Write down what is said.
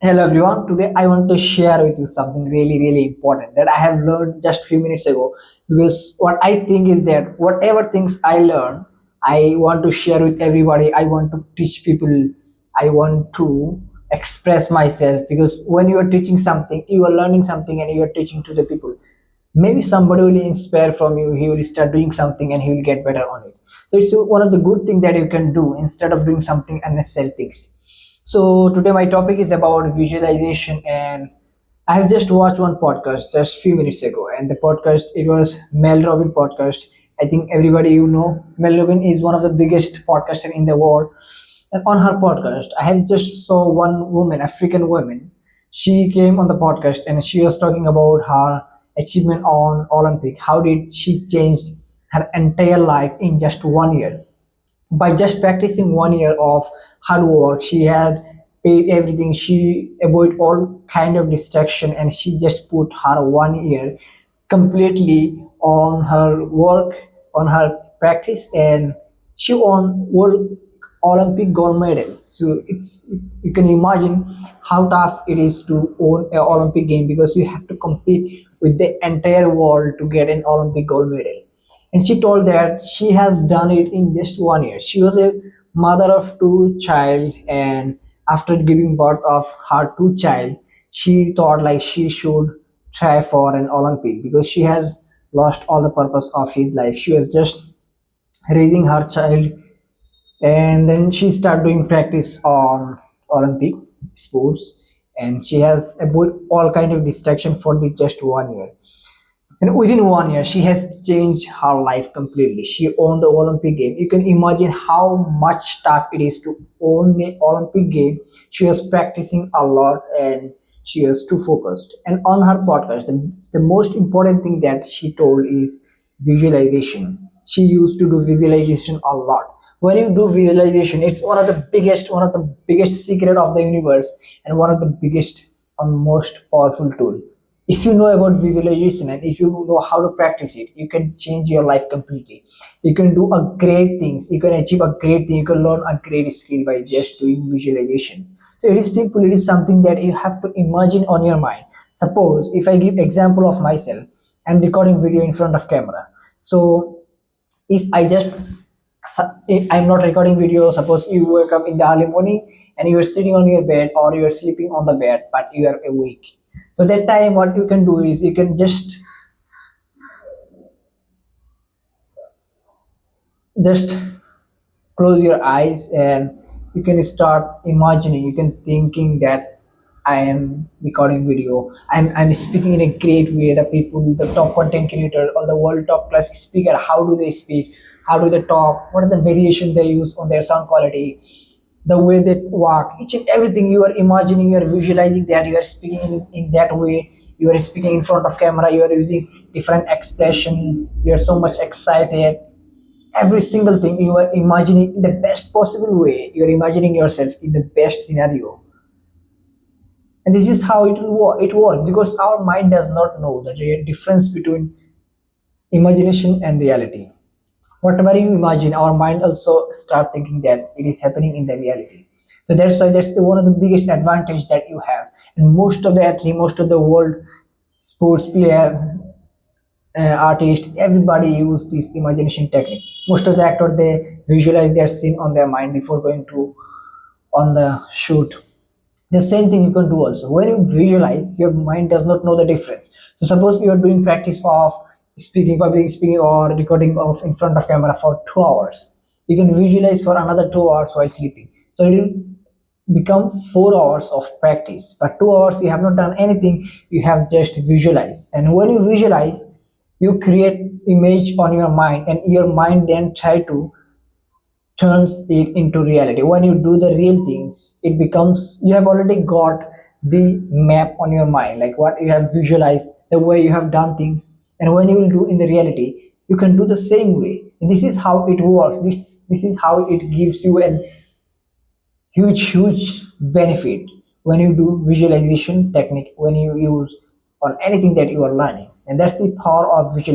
Hello everyone. Today I want to share with you something really important that I have learned just few minutes ago. Because what I think is that whatever things I learn, I want to share with everybody. I want to teach people. I want to express myself because when you are teaching something, you are learning something and you are teaching to the people. Maybe somebody will inspire from you. He will start doing something and he will get better on it. So it's one of the good things that you can do instead of doing something unnecessary things. So today my topic is about visualization, and I have just watched one podcast just few minutes ago, and the podcast it was Mel Robin podcast. I think everybody Mel Robin is one of the biggest podcaster in the world, and on her podcast I have just saw one woman, African woman. She came on the podcast and she was talking about her achievement on Olympic. How did she change her entire life in just 1 year? By just practicing 1 year of hard work, she had paid everything. She avoid all kind of distraction and she just put her 1 year completely on her work, on her practice, and she won world Olympic gold medal. So it's, you can imagine how tough it is to own an Olympic game because you have to compete with the entire world to get an Olympic gold medal. And she told that she has done it in just 1 year. She was a mother of two child, and after giving birth of her two child, she thought like she should try for an Olympic because she has lost all the purpose of his life. She was just raising her child, and then she started doing practice on Olympic sports, and she has avoid all kind of distraction for the just 1 year. And within 1 year, she has changed her life completely. She won the Olympic game. You can imagine how much tough it is to own the Olympic game. She was practicing a lot and she was too focused. And on her podcast, the most important thing that she told is visualization. She used to do visualization a lot. When you do visualization, it's one of the biggest secret of the universe and one of the biggest and most powerful tool. If you know about visualization and if you know how to practice it, you can change your life completely. You can do a great things, you can achieve a great thing, you can learn a great skill by just doing visualization. So it is simple, it is something that you have to imagine on your mind. Suppose if I give example of myself, I'm recording video in front of camera. So if I just, if I'm not recording video, suppose you wake up in the early morning and you are sitting on your bed or you are sleeping on the bed but you are awake. So that time what you can do is you can just close your eyes and you can start imagining, you can thinking that I am recording video, I'm speaking in a great way. The people, the top content creator or the world top class speaker, how do they speak, how do they talk, what are the variation they use on their sound quality, the way they walk, each and everything you are imagining, you are visualizing that you are speaking in that way, you are speaking in front of camera, you are using different expression, you are so much excited. Every single thing you are imagining in the best possible way, you are imagining yourself in the best scenario. And this is how it works because our mind does not know the difference between imagination and reality. Whatever you imagine, our mind also start thinking that it is happening in the reality. So that's why that's one of the biggest advantage that you have. And most of the athlete, most of the world sports player, artist, everybody use this imagination technique. Most of the actor they visualize their scene on their mind before going to on the shoot. The same thing you can do also. When you visualize, your mind does not know the difference. So suppose you are doing practice of speaking, public speaking, or recording of in front of camera for 2 hours. You can visualize for another 2 hours while sleeping. So it will become 4 hours of practice. But 2 hours you have not done anything. You have just visualized. And when you visualize, you create image on your mind, and your mind then try to turns it into reality. When you do the real things, it becomes, you have already got the map on your mind, like what you have visualized, the way you have done things, and when you will do in the reality, you can do the same way. This is how it works. This is how it gives you a huge benefit when you do visualization technique, when you use on anything that you are learning, and that's the power of visualization.